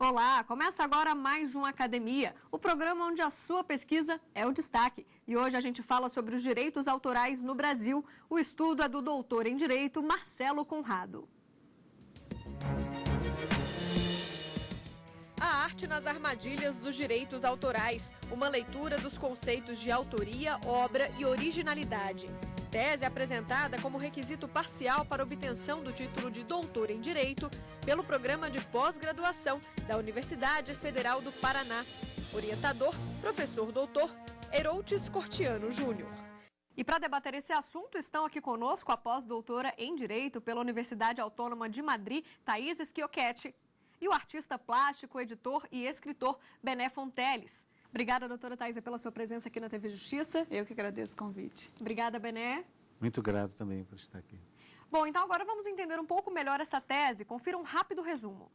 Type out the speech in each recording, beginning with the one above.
Olá, começa agora mais uma Academia, o programa onde a sua pesquisa é o destaque. E hoje a gente fala sobre os direitos autorais no Brasil. O estudo é do doutor em Direito, Marcelo Conrado. A arte nas armadilhas dos direitos autorais, uma leitura dos conceitos de autoria, obra e originalidade. Tese apresentada como requisito parcial para obtenção do título de doutor em Direito pelo Programa de Pós-Graduação da Universidade Federal do Paraná. Orientador, professor doutor Heroutes Cortiano Júnior. E para debater esse assunto, estão aqui conosco a pós-doutora em Direito pela Universidade Autônoma de Madrid, Thaís Schiochetti, e o artista plástico, editor e escritor Bené Fonteles. Obrigada, doutora Thaís, pela sua presença aqui na TV Justiça. Eu que agradeço o convite. Obrigada, Bené. Muito grato também por estar aqui. Bom, então agora vamos entender um pouco melhor essa tese. Confira um rápido resumo.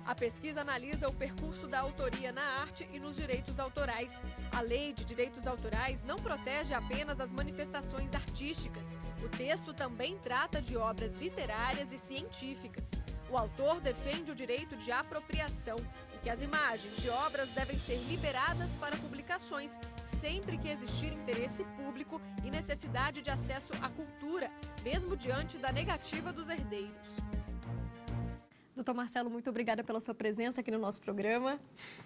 A pesquisa analisa o percurso da autoria na arte e nos direitos autorais. A Lei de Direitos Autorais não protege apenas as manifestações artísticas. O texto também trata de obras literárias e científicas. O autor defende o direito de apropriação e que as imagens de obras devem ser liberadas para publicações sempre que existir interesse público e necessidade de acesso à cultura, mesmo diante da negativa dos herdeiros. Doutor Marcelo, muito obrigada pela sua presença aqui no nosso programa.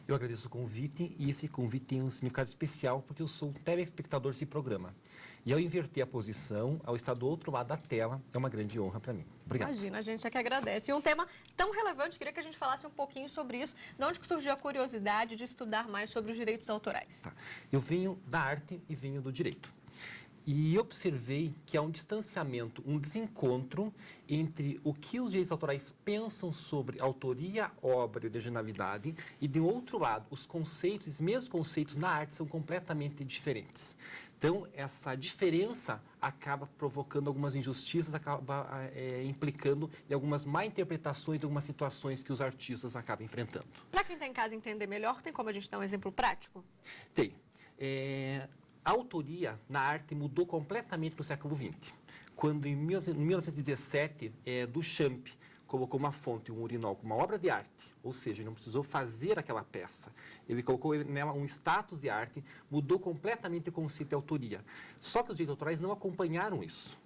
Eu agradeço o convite e esse convite tem um significado especial porque eu sou um telespectador desse programa. E ao inverter a posição, ao estar do outro lado da tela, é uma grande honra para mim. Obrigado. Imagina, a gente é que agradece. E um tema tão relevante, queria que a gente falasse um pouquinho sobre isso. De onde que surgiu a curiosidade de estudar mais sobre os direitos autorais? Tá. Eu venho da arte e venho do direito. E observei que há um distanciamento, um desencontro entre o que os direitos autorais pensam sobre autoria, obra e originalidade e, de outro lado, os conceitos, os mesmos conceitos na arte são completamente diferentes. Então, essa diferença acaba provocando algumas injustiças, acaba implicando em algumas má interpretações de algumas situações que os artistas acabam enfrentando. Para quem está em casa entender melhor, tem como a gente dar um exemplo prático? Tem. A autoria na arte mudou completamente no século XX. Quando, em 1917, Duchamp colocou uma fonte, um urinol, como uma obra de arte, ou seja, ele não precisou fazer aquela peça. Ele colocou nela um status de arte, mudou completamente o conceito de autoria. Só que os direitos autorais não acompanharam isso.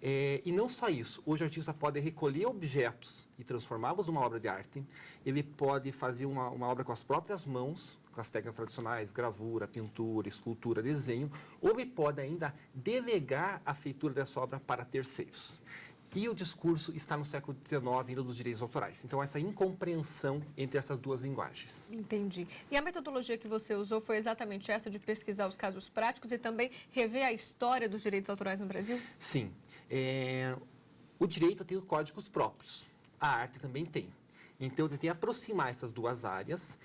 E não só isso, hoje o artista pode recolher objetos e transformá-los numa obra de arte, ele pode fazer uma obra com as próprias mãos, com as técnicas tradicionais, gravura, pintura, escultura, desenho, ou ele pode ainda delegar a feitura dessa obra para terceiros. E o discurso está no século XIX, ainda dos direitos autorais. Então, essa incompreensão entre essas duas linguagens. Entendi. E a metodologia que você usou foi exatamente essa de pesquisar os casos práticos e também rever a história dos direitos autorais no Brasil? Sim. O direito tem códigos próprios. A arte também tem. Então, eu tentei aproximar essas duas áreas,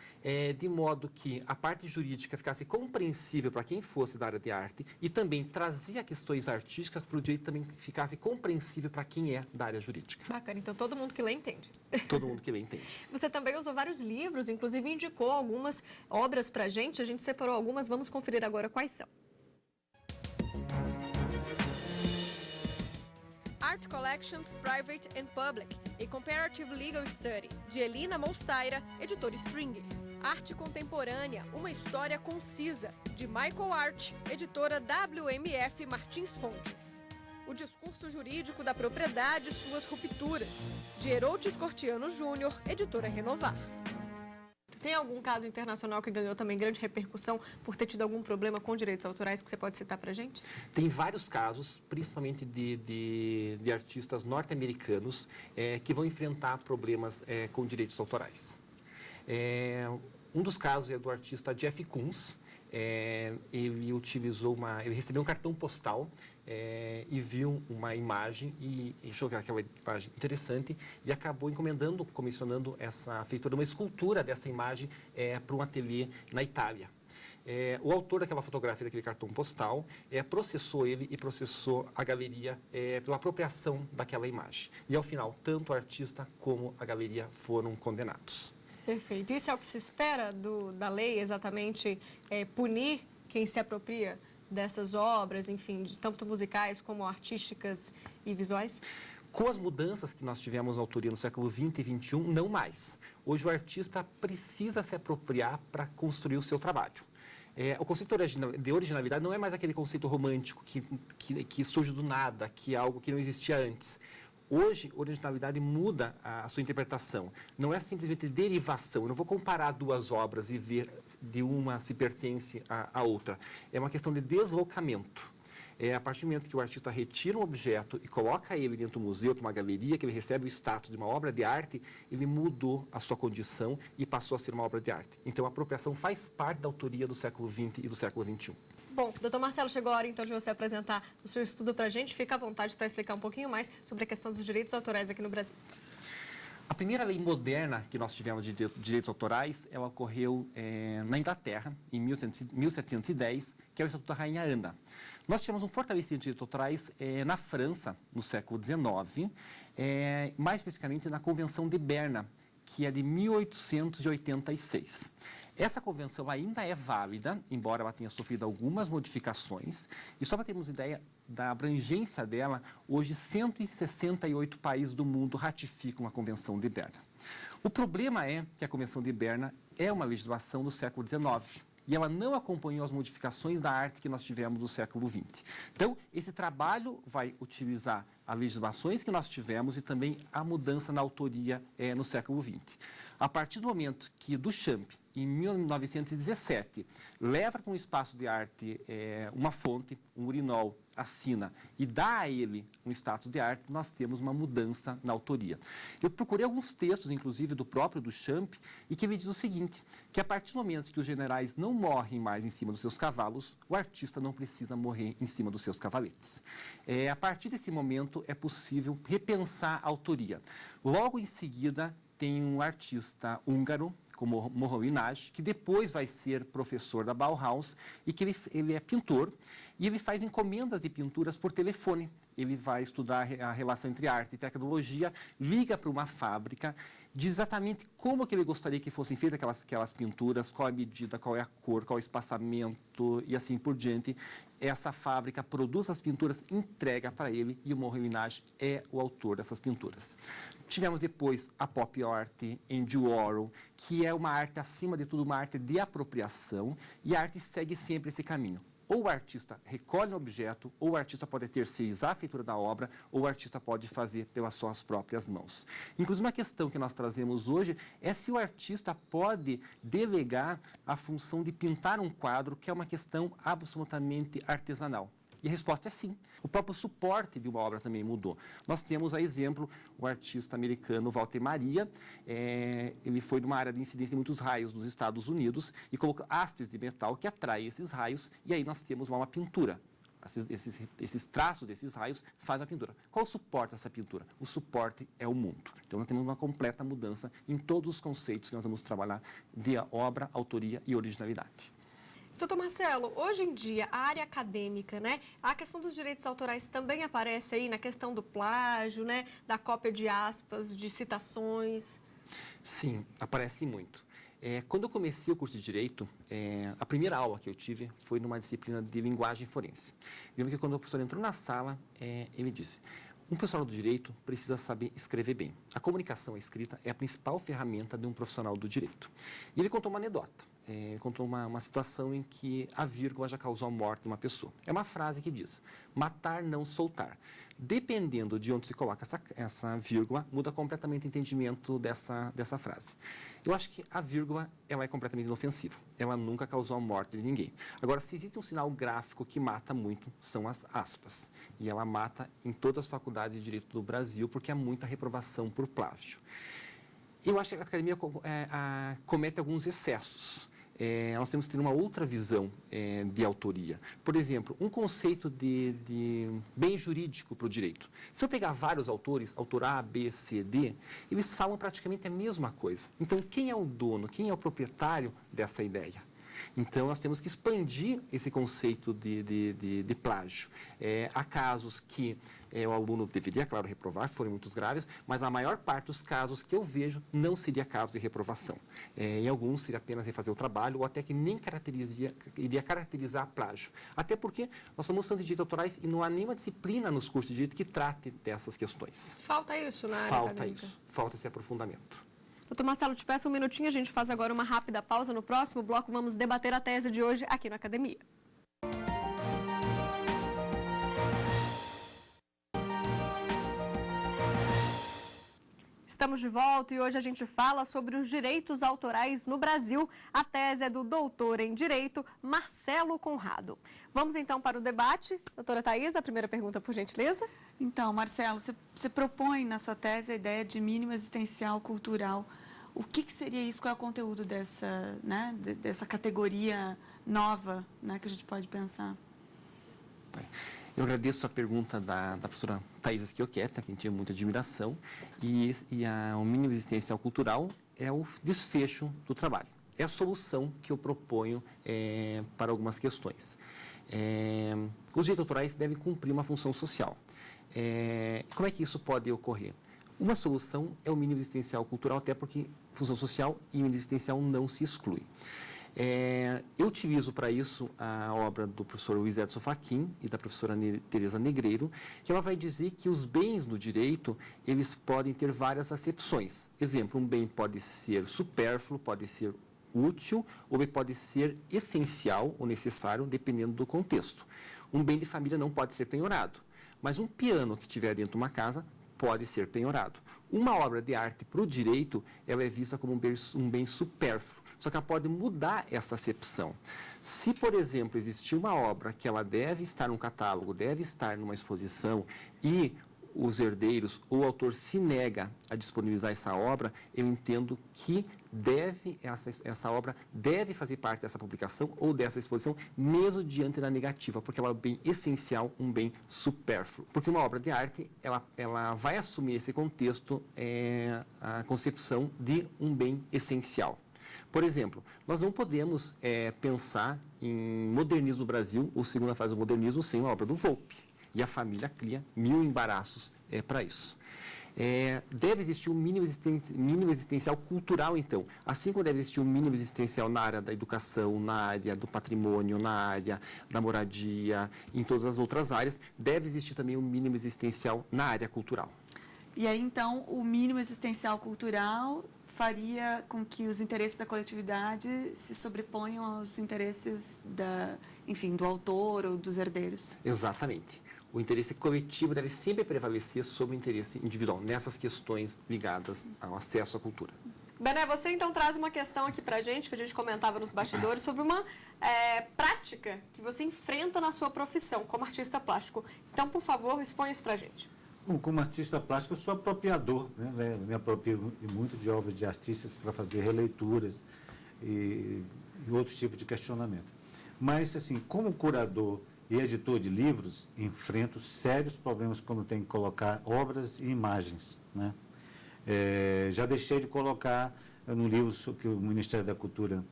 de modo que a parte jurídica ficasse compreensível para quem fosse da área de arte e também trazia questões artísticas para o direito também ficasse compreensível para quem é da área jurídica. Bacana, então todo mundo que lê entende. Todo mundo que lê entende. Você também usou vários livros, inclusive indicou algumas obras para a gente separou algumas, vamos conferir agora quais são. Art Collections Private and Public, a Comparative Legal Study, de Elina Mostaira, editora Springer. Arte Contemporânea, uma história concisa, de Michael Art, editora WMF Martins Fontes. O Discurso Jurídico da Propriedade e Suas Rupturas, de Heroutes Cortiano Júnior, editora Renovar. Tem algum caso internacional que ganhou também grande repercussão por ter tido algum problema com direitos autorais que você pode citar para a gente? Tem vários casos, principalmente de artistas norte-americanos, que vão enfrentar problemas com direitos autorais. Um dos casos é do artista Jeff Koons. Ele recebeu um cartão postal e viu uma imagem e achou aquela imagem interessante e acabou comissionando essa feitura, uma escultura dessa imagem para um ateliê na Itália. O autor daquela fotografia, daquele cartão postal, processou ele e processou a galeria pela apropriação daquela imagem. E, ao final, tanto o artista como a galeria foram condenados. Perfeito. Isso é o que se espera da lei, exatamente, punir quem se apropria dessas obras, enfim, tanto musicais como artísticas e visuais? Com as mudanças que nós tivemos na autoria no século XX e XXI, não mais. Hoje o artista precisa se apropriar para construir o seu trabalho. O conceito de originalidade não é mais aquele conceito romântico que surge do nada, que é algo que não existia antes. Hoje, originalidade muda a sua interpretação. Não é simplesmente derivação. Eu não vou comparar duas obras e ver de uma se pertence à outra. É uma questão de deslocamento. A partir do momento que o artista retira um objeto e coloca ele dentro do museu, de uma galeria, que ele recebe o status de uma obra de arte, ele mudou a sua condição e passou a ser uma obra de arte. Então, a apropriação faz parte da autoria do século XX e do século XXI. Bom, doutor Marcelo, chegou a hora então de você apresentar o seu estudo para a gente. Fica à vontade para explicar um pouquinho mais sobre a questão dos direitos autorais aqui no Brasil. A primeira lei moderna que nós tivemos de direitos autorais, ela ocorreu na Inglaterra, em 1710, que é o Estatuto da Rainha Ana. Nós tivemos um fortalecimento de direitos autorais na França, no século XIX, mais especificamente na Convenção de Berna, que é de 1886. Essa convenção ainda é válida, embora ela tenha sofrido algumas modificações. E só para termos ideia da abrangência dela, hoje 168 países do mundo ratificam a Convenção de Berna. O problema é que a Convenção de Berna é uma legislação do século XIX. E ela não acompanhou as modificações da arte que nós tivemos do século XX. Então, esse trabalho vai utilizar as legislações que nós tivemos e também a mudança na autoria no século XX. A partir do momento que Duchamp, em 1917, leva para um espaço de arte uma fonte, um urinol, assina e dá a ele um status de arte, nós temos uma mudança na autoria. Eu procurei alguns textos, inclusive do próprio Duchamp, e que ele diz o seguinte, que a partir do momento que os generais não morrem mais em cima dos seus cavalos, o artista não precisa morrer em cima dos seus cavaletes. A partir desse momento é possível repensar a autoria. Logo em seguida, tem um artista húngaro, como Moholy-Nagy, que depois vai ser professor da Bauhaus e que ele é pintor e ele faz encomendas de pinturas por telefone. Ele vai estudar a relação entre arte e tecnologia, liga para uma fábrica, diz exatamente como que ele gostaria que fossem feitas aquelas pinturas, qual a medida, qual é a cor, qual é o espaçamento e assim por diante. Essa fábrica produz as pinturas, entrega para ele e o Moholy-Nagy é o autor dessas pinturas. Tivemos depois a pop art, Andy Warhol, que é uma arte, acima de tudo, uma arte de apropriação, e a arte segue sempre esse caminho. Ou o artista recolhe um objeto, ou o artista pode terceirizar a feitura da obra, ou o artista pode fazer pelas suas próprias mãos. Inclusive, uma questão que nós trazemos hoje é se o artista pode delegar a função de pintar um quadro, que é uma questão absolutamente artesanal. E a resposta é sim. O próprio suporte de uma obra também mudou. Nós temos, a exemplo, o artista americano Walter Maria. Ele foi de uma área de incidência de muitos raios dos Estados Unidos e colocou hastes de metal que atraem esses raios, e aí nós temos uma pintura. Esses traços desses raios fazem a pintura. Qual o suporte dessa pintura? O suporte é o mundo. Então, nós temos uma completa mudança em todos os conceitos que nós vamos trabalhar de obra, autoria e originalidade. Doutor Marcelo, hoje em dia, a área acadêmica, né, a questão dos direitos autorais também aparece aí na questão do plágio, né, da cópia de aspas, de citações? Sim, aparece muito. Quando eu comecei o curso de Direito, a primeira aula que eu tive foi numa disciplina de linguagem forense. Eu lembro que quando o professor entrou na sala, ele disse: um profissional do direito precisa saber escrever bem. A comunicação escrita é a principal ferramenta de um profissional do direito. E ele contou uma anedota. Ele contou uma situação em que a vírgula já causou a morte de uma pessoa. É uma frase que diz: matar, não soltar. Dependendo de onde se coloca essa vírgula, muda completamente o entendimento dessa frase. Eu acho que a vírgula ela é completamente inofensiva. Ela nunca causou a morte de ninguém. Agora, se existe um sinal gráfico que mata muito, são as aspas. E ela mata em todas as faculdades de direito do Brasil, porque há muita reprovação por plágio. Eu acho que a academia comete alguns excessos. Nós temos que ter uma outra visão de autoria. Por exemplo, um conceito de bem jurídico para o direito. Se eu pegar vários autores, autor A, B, C, D, eles falam praticamente a mesma coisa. Então, quem é o dono, quem é o proprietário dessa ideia? Então, nós temos que expandir esse conceito de plágio. Há casos que o aluno deveria, claro, reprovar, se forem muito graves, mas a maior parte dos casos que eu vejo não seria caso de reprovação. Em alguns, seria apenas refazer o trabalho ou até que nem iria caracterizar plágio. Até porque nós estamos falando de direitos autorais e não há nenhuma disciplina nos cursos de direito que trate dessas questões. Falta isso na área Falta acadêmica. isso, falta esse aprofundamento. Doutor Marcelo, te peço um minutinho, a gente faz agora uma rápida pausa. No próximo bloco, vamos debater a tese de hoje aqui na Academia. Estamos de volta e hoje a gente fala sobre os direitos autorais no Brasil. A tese é do doutor em Direito, Marcelo Conrado. Vamos então para o debate. Doutora Thaís, a primeira pergunta, por gentileza. Então, Marcelo, você propõe na sua tese a ideia de mínimo existencial cultural. O que seria isso? Qual é o conteúdo dessa categoria nova, né, que a gente pode pensar? Eu agradeço a pergunta da professora Thaís Schiochetta, a quem tinha muita admiração, o mínimo existencial cultural é o desfecho do trabalho. É a solução que eu proponho para algumas questões. Os direitos autorais devem cumprir uma função social. Como é que isso pode ocorrer? Uma solução é o mínimo existencial cultural, até porque função social e mínimo existencial não se excluem. Eu utilizo para isso a obra do professor Luiz Edson Fachin e da professora Tereza Negreiro, que ela vai dizer que os bens no direito, eles podem ter várias acepções. Exemplo, um bem pode ser supérfluo, pode ser útil, ou bem pode ser essencial ou necessário, dependendo do contexto. Um bem de família não pode ser penhorado, mas um piano que tiver dentro de uma casa pode ser penhorado. Uma obra de arte para o direito, ela é vista como um bem supérfluo. Só que ela pode mudar essa acepção. Se, por exemplo, existir uma obra que ela deve estar num catálogo, deve estar numa exposição e os herdeiros ou o autor se nega a disponibilizar essa obra, eu entendo que essa obra deve fazer parte dessa publicação ou dessa exposição, mesmo diante da negativa, porque ela é um bem essencial, um bem supérfluo. Porque uma obra de arte, ela vai assumir esse contexto, a concepção de um bem essencial. Por exemplo, nós não podemos pensar em modernismo no Brasil, ou segunda fase do modernismo, sem uma obra do Volpi. E a família cria 1000 embaraços para isso. Deve existir um mínimo existencial cultural, então. Assim como deve existir um mínimo existencial na área da educação, na área do patrimônio, na área da moradia, em todas as outras áreas, deve existir também um mínimo existencial na área cultural. E aí, então, o mínimo existencial cultural faria com que os interesses da coletividade se sobreponham aos interesses do autor ou dos herdeiros. Exatamente. O interesse coletivo deve sempre prevalecer sobre o interesse individual, nessas questões ligadas ao acesso à cultura. Bené, você então traz uma questão aqui pra gente, que a gente comentava nos bastidores, sobre uma prática que você enfrenta na sua profissão como artista plástico. Então, por favor, exponha isso pra gente. Bom, como artista plástico, eu sou apropriador, né? Me aproprio muito de obras de artistas para fazer releituras e outros tipos de questionamento. Mas, assim, como curador e editor de livros, enfrento sérios problemas quando tenho que colocar obras e imagens, né? Já deixei de colocar no livro que o Ministério da Cultura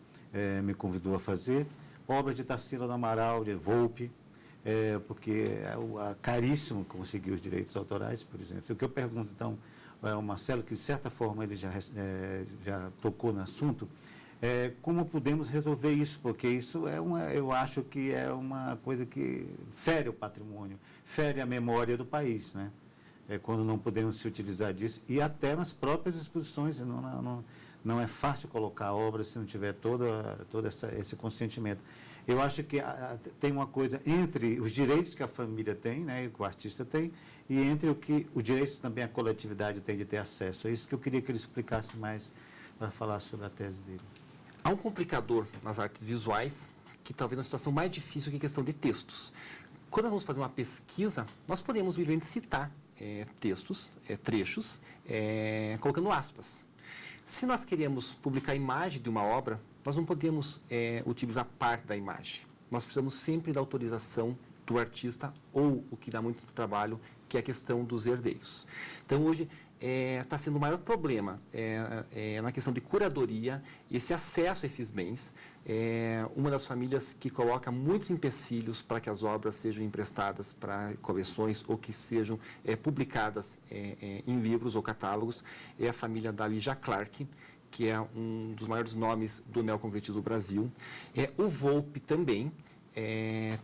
me convidou a fazer, obras de Tarsila do Amaral, de Volpi, porque é caríssimo conseguir os direitos autorais, por exemplo. O que eu pergunto, então, ao Marcelo, que de certa forma ele já tocou no assunto, como podemos resolver isso? Porque isso eu acho que é uma coisa que fere o patrimônio, fere a memória do país, né? Quando não podemos se utilizar disso, e até nas próprias exposições, não é fácil colocar obras se não tiver todo esse consentimento. Eu acho que tem uma coisa entre os direitos que a família tem, né, que o artista tem, e entre os direitos também a coletividade tem de ter acesso. É isso que eu queria que ele explicasse mais para falar sobre a tese dele. Há um complicador nas artes visuais, que talvez é uma situação mais difícil que a questão de textos. Quando nós vamos fazer uma pesquisa, nós podemos simplesmente citar textos, trechos, colocando aspas. Se nós queremos publicar a imagem de uma obra, nós não podemos utilizar parte da imagem. Nós precisamos sempre da autorização do artista ou, o que dá muito trabalho, que é a questão dos herdeiros. Então, hoje, está sendo o maior problema na questão de curadoria, esse acesso a esses bens. Uma das famílias que coloca muitos empecilhos para que as obras sejam emprestadas para coleções ou que sejam publicadas em livros ou catálogos é a família da Lígia Clark, que é um dos maiores nomes do neoconcretismo do Brasil. O Volpe também.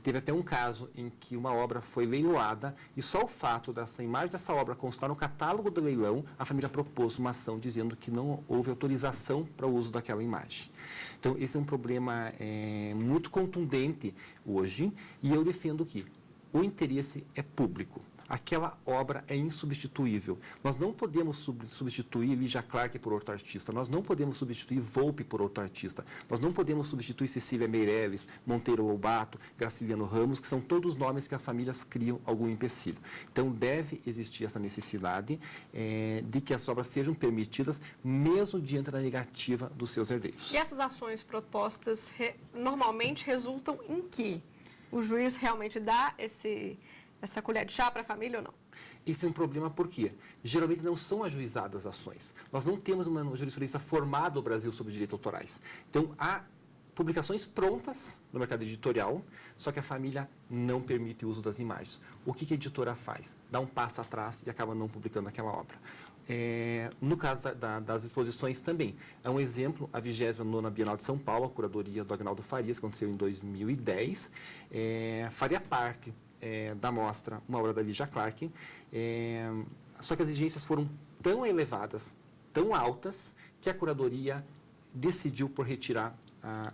Teve até um caso em que uma obra foi leiloada e só o fato dessa imagem dessa obra constar no catálogo do leilão, a família propôs uma ação dizendo que não houve autorização para o uso daquela imagem. Então, esse é um problema muito contundente hoje e eu defendo que o interesse é público. Aquela obra é insubstituível. Nós não podemos substituir Lígia Clark por outro artista, nós não podemos substituir Volpe por outro artista, nós não podemos substituir Cecília Meirelles, Monteiro Lobato, Graciliano Ramos, que são todos nomes que as famílias criam algum empecilho. Então, deve existir essa necessidade de que as obras sejam permitidas, mesmo diante da negativa dos seus herdeiros. E essas ações propostas normalmente resultam em que o juiz realmente dá essa colher de chá para a família ou não? Esse é um problema porque geralmente não são ajuizadas ações. Nós não temos uma jurisprudência formada no Brasil sobre direitos autorais. Então, há publicações prontas no mercado editorial, só que a família não permite o uso das imagens. O que a editora faz? Dá um passo atrás e acaba não publicando aquela obra. No caso das exposições também. É um exemplo, a 29ª Bienal de São Paulo, a curadoria do Agnaldo Farias, que aconteceu em 2010, faria parte da mostra uma obra da Lígia Clark, só que as exigências foram tão elevadas, tão altas, que a curadoria decidiu por retirar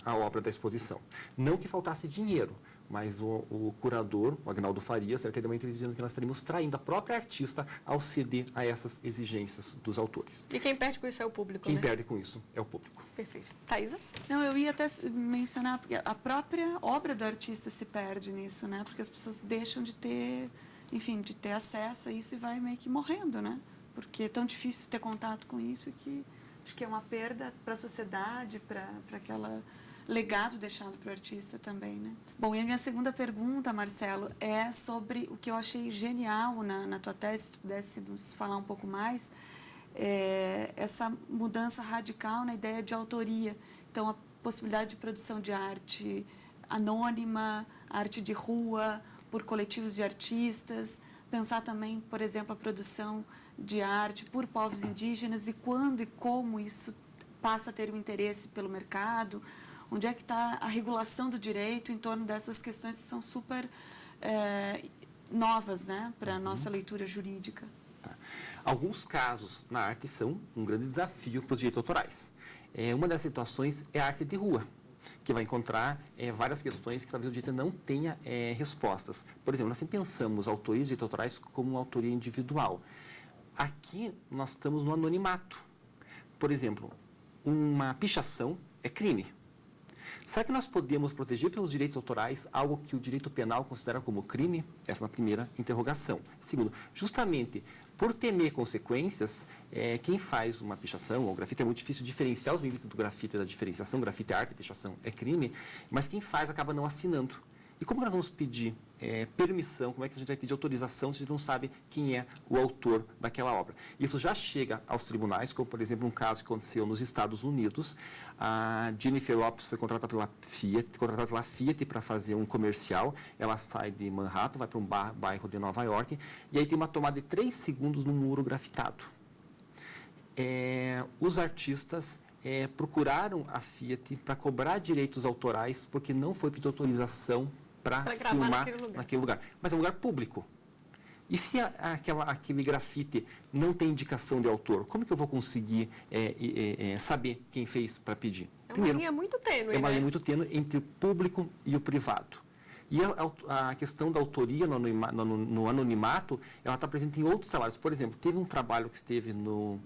a obra da exposição. Não que faltasse dinheiro, mas o curador, o Agnaldo Farias, ele deu uma entrevista dizendo que nós estaríamos traindo a própria artista ao ceder a essas exigências dos autores. E quem perde com isso é o público, Quem perde com isso é o público. Perfeito. Thaisa? Não, eu ia até mencionar, porque a própria obra do artista se perde nisso, né? Porque as pessoas deixam de ter, enfim, de ter acesso a isso e vai meio que morrendo, né? Porque é tão difícil ter contato com isso que acho que é uma perda para a sociedade, para aquela legado deixado para o artista também, né? Bom, e a minha segunda pergunta, Marcelo, é sobre o que eu achei genial na tua tese, se tu pudesse nos falar um pouco mais, essa mudança radical na ideia de autoria. Então, a possibilidade de produção de arte anônima, arte de rua, por coletivos de artistas, pensar também, por exemplo, a produção de arte por povos indígenas e quando e como isso passa a ter um interesse pelo mercado. Onde é que está a regulação do direito em torno dessas questões que são super novas, né, para a nossa leitura jurídica? Alguns casos na arte são um grande desafio para os direitos autorais. Uma das situações é a arte de rua, que vai encontrar várias questões que talvez o direito não tenha respostas. Por exemplo, nós sempre pensamos autoria de direitos autorais como uma autoria individual. Aqui nós estamos no anonimato. Por exemplo, uma pichação é crime. Será que nós podemos proteger pelos direitos autorais algo que o direito penal considera como crime? Essa é uma primeira interrogação. Segundo, justamente por temer consequências, quem faz uma pichação ou grafite, é muito difícil diferenciar os limites do grafite e da diferenciação. Grafite é arte, pichação é crime, mas quem faz acaba não assinando. E como nós vamos pedir permissão, como é que a gente vai pedir autorização se a gente não sabe quem é o autor daquela obra? Isso já chega aos tribunais, como, por exemplo, um caso que aconteceu nos Estados Unidos. A Jennifer Lopez foi contratada pela Fiat para fazer um comercial. Ela sai de Manhattan, vai para um bairro de Nova York, e aí tem uma tomada de 3 segundos no muro grafitado. Os artistas procuraram a Fiat para cobrar direitos autorais porque não foi pedir autorização para filmar naquele lugar. Mas é um lugar público. E se aquele grafite não tem indicação de autor, como que eu vou conseguir saber quem fez para pedir? Uma linha muito tênue, É uma linha muito tênue entre o público e o privado. E a questão da autoria no anonimato, ela está presente em outros trabalhos. Por exemplo, teve um trabalho que esteve no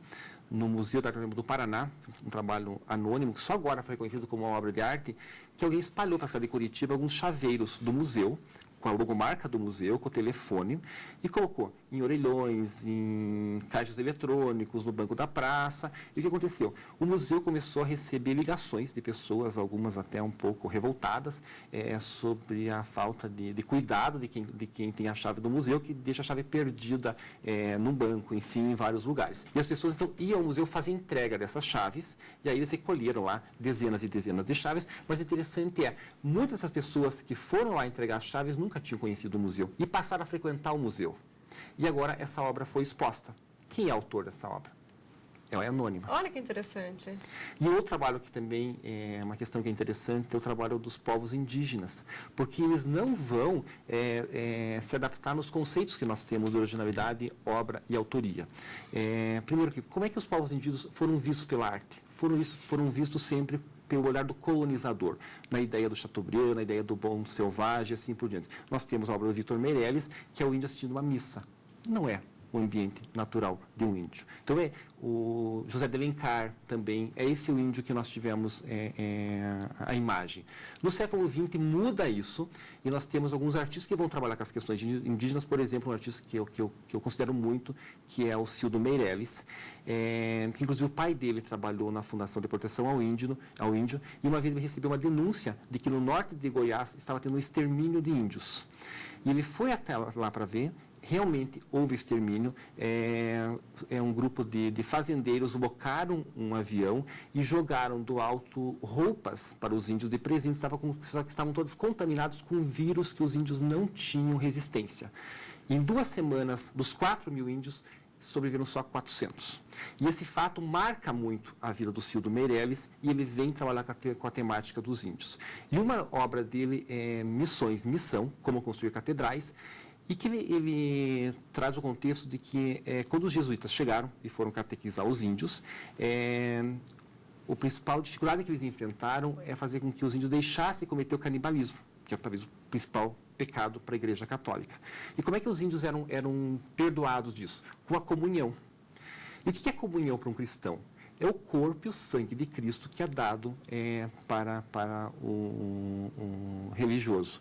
Museu da Arte do Paraná, um trabalho anônimo, que só agora foi reconhecido como uma obra de arte, que alguém espalhou para a cidade de Curitiba alguns chaveiros do museu com a logomarca do museu, com o telefone, e colocou em orelhões, em caixas eletrônicos, no banco da praça. E o que aconteceu? O museu começou a receber ligações de pessoas, algumas até um pouco revoltadas, sobre a falta de cuidado de quem tem a chave do museu, que deixa a chave perdida num banco, enfim, em vários lugares. E as pessoas, então, iam ao museu fazer entrega dessas chaves, e aí eles recolheram lá dezenas e dezenas de chaves, mas o interessante muitas dessas pessoas que foram lá entregar as chaves nunca tinham conhecido o museu e passaram a frequentar o museu. E agora essa obra foi exposta. Quem é autor dessa obra? Ela é anônima. Olha que interessante. E outro trabalho que também é uma questão que é interessante é o trabalho dos povos indígenas, porque eles não vão se adaptar nos conceitos que nós temos de originalidade, obra e autoria. Primeiro, como é que os povos indígenas foram vistos pela arte? Foram vistos sempre pelo olhar do colonizador, na ideia do Chateaubriand, na ideia do bom selvagem, assim por diante. Nós temos a obra do Victor Meirelles, que é o índio assistindo uma missa. Não é o ambiente natural de um índio. Então, o José de Alencar também, é esse o índio que nós tivemos a imagem. No século XX muda isso, e nós temos alguns artistas que vão trabalhar com as questões indígenas, por exemplo, um artista que eu considero muito, que é o Cildo Meirelles, que inclusive o pai dele trabalhou na Fundação de Proteção ao Índio, e uma vez ele recebeu uma denúncia de que no norte de Goiás estava tendo um extermínio de índios. E ele foi até lá para ver. Realmente houve extermínio, um grupo de fazendeiros locaram um avião e jogaram do alto roupas para os índios de presente, só que estavam todos contaminados com vírus que os índios não tinham resistência. Em 2 semanas, dos 4.000 índios, sobreviveram só 400. E esse fato marca muito a vida do Cildo Meirelles, e ele vem trabalhar com a temática dos índios. E uma obra dele é Missão, como construir catedrais, e que ele traz o contexto de que, quando os jesuítas chegaram e foram catequizar os índios, a principal dificuldade que eles enfrentaram é fazer com que os índios deixassem cometer o canibalismo, que é talvez o principal pecado para a Igreja Católica. E como é que os índios eram perdoados disso? Com a comunhão. E o que é comunhão para um cristão? É o corpo e o sangue de Cristo que é dado para o religioso.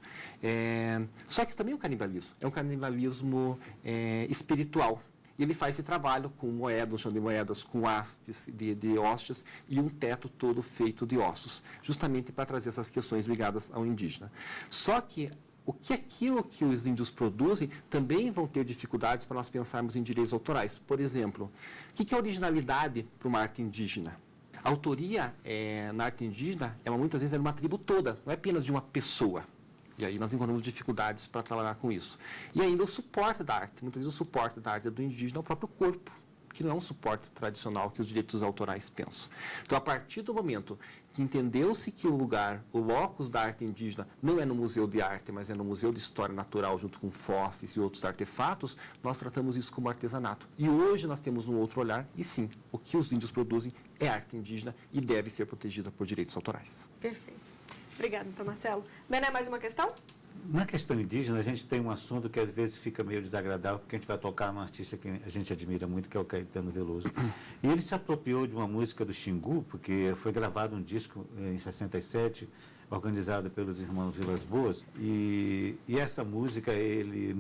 Só que isso também é um canibalismo. É um canibalismo espiritual. E ele faz esse trabalho com moedas, um chão de moedas, com hastes de hóstias e um teto todo feito de ossos, justamente para trazer essas questões ligadas ao indígena. Só que aquilo que os índios produzem também vão ter dificuldades para nós pensarmos em direitos autorais. Por exemplo, o que é originalidade para uma arte indígena? A autoria na arte indígena, muitas vezes é de uma tribo toda, não é apenas de uma pessoa. E aí nós encontramos dificuldades para trabalhar com isso. E ainda o suporte da arte. Muitas vezes o suporte da arte do indígena é o próprio corpo, que não é um suporte tradicional que os direitos autorais pensam. Então, a partir do momento que entendeu-se que o locus da arte indígena não é no Museu de Arte, mas é no Museu de História Natural, junto com fósseis e outros artefatos, nós tratamos isso como artesanato. E hoje nós temos um outro olhar, e sim, o que os índios produzem é arte indígena e deve ser protegida por direitos autorais. Perfeito. Obrigada, então, Marcelo. Bené, mais uma questão? Na questão indígena, a gente tem um assunto que às vezes fica meio desagradável, porque a gente vai tocar num artista que a gente admira muito, que é o Caetano Veloso. E ele se apropriou de uma música do Xingu, porque foi gravado um disco em 67, organizado pelos irmãos Vilas Boas, e essa música, ele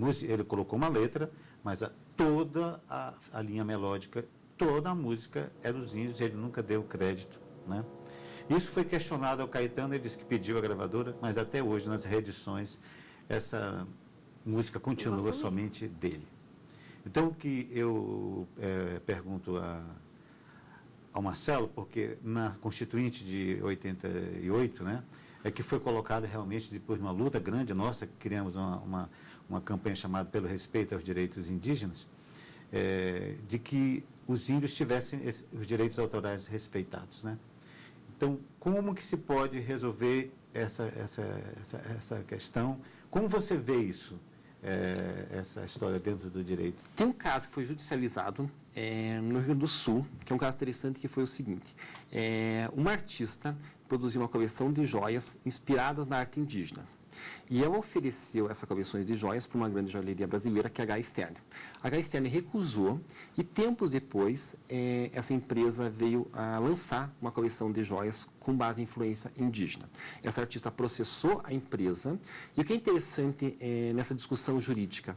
colocou uma letra, mas toda a linha melódica, toda a música é dos índios, ele nunca deu crédito, né? Isso foi questionado ao Caetano, ele disse que pediu a gravadora, mas até hoje, nas reedições, essa música continua somente dele. Então, o que eu pergunto ao Marcelo, porque na Constituinte de 88, né, é que foi colocado realmente, depois de uma luta grande nossa, que criamos uma campanha chamada Pelo Respeito aos Direitos Indígenas, de que os índios tivessem os direitos autorais respeitados, né? Então, como que se pode resolver essa questão? Como você vê isso, essa história dentro do direito? Tem um caso que foi judicializado no Rio Grande do Sul, que é um caso interessante, que foi o seguinte. Uma artista produziu uma coleção de joias inspiradas na arte indígena. E ela ofereceu essa coleção de joias para uma grande joalheria brasileira, que é a H. Stern. A H. Stern recusou e, tempos depois, essa empresa veio a lançar uma coleção de joias com base em influência indígena. Essa artista processou a empresa e o que é interessante nessa discussão jurídica,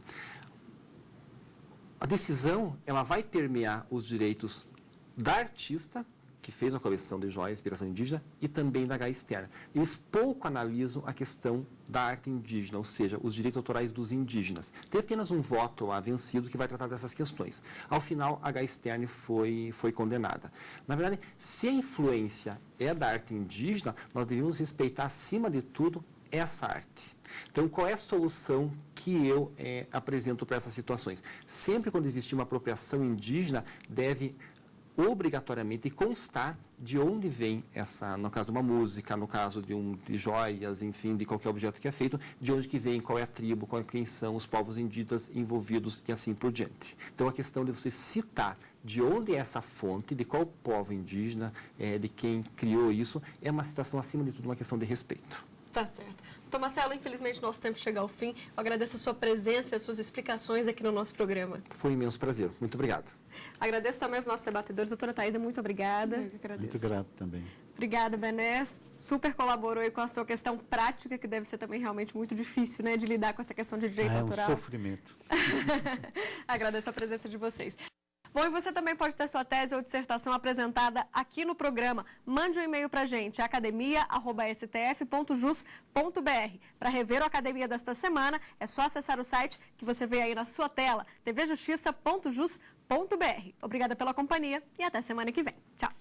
a decisão ela vai permear os direitos da artista, que fez a coleção de joias de inspiração indígena, e também da H. Stern. Eles pouco analisam a questão da arte indígena, ou seja, os direitos autorais dos indígenas. Tem apenas um voto lá vencido que vai tratar dessas questões. Ao final, a H. Stern foi condenada. Na verdade, se a influência é da arte indígena, nós devemos respeitar, acima de tudo, essa arte. Então, qual é a solução que eu apresento para essas situações? Sempre quando existe uma apropriação indígena, deve obrigatoriamente constar de onde vem essa, no caso de uma música, no caso de joias, enfim, de qualquer objeto que é feito, de onde que vem, qual é a tribo, quem são os povos indígenas envolvidos e assim por diante. Então, a questão de você citar de onde é essa fonte, de qual povo indígena, de quem criou isso, é uma situação, acima de tudo, uma questão de respeito. Tá certo. Doutor Marcelo, infelizmente nosso tempo chega ao fim. Eu agradeço a sua presença e as suas explicações aqui no nosso programa. Foi um imenso prazer. Muito obrigado. Agradeço também aos nossos debatedores. Doutora Thaisa, muito obrigada. Eu que agradeço. Muito grato também. Obrigada, Bené. Super colaborou aí com a sua questão prática, que deve ser também realmente muito difícil, né, de lidar com essa questão de direito autoral. É um sofrimento. Agradeço a presença de vocês. Bom, e você também pode ter sua tese ou dissertação apresentada aqui no programa. Mande um e-mail para a gente, academia@stf.jus.br. Para rever o Academia desta semana, é só acessar o site que você vê aí na sua tela, tvjustiça.jus.br. Obrigada pela companhia e até semana que vem. Tchau.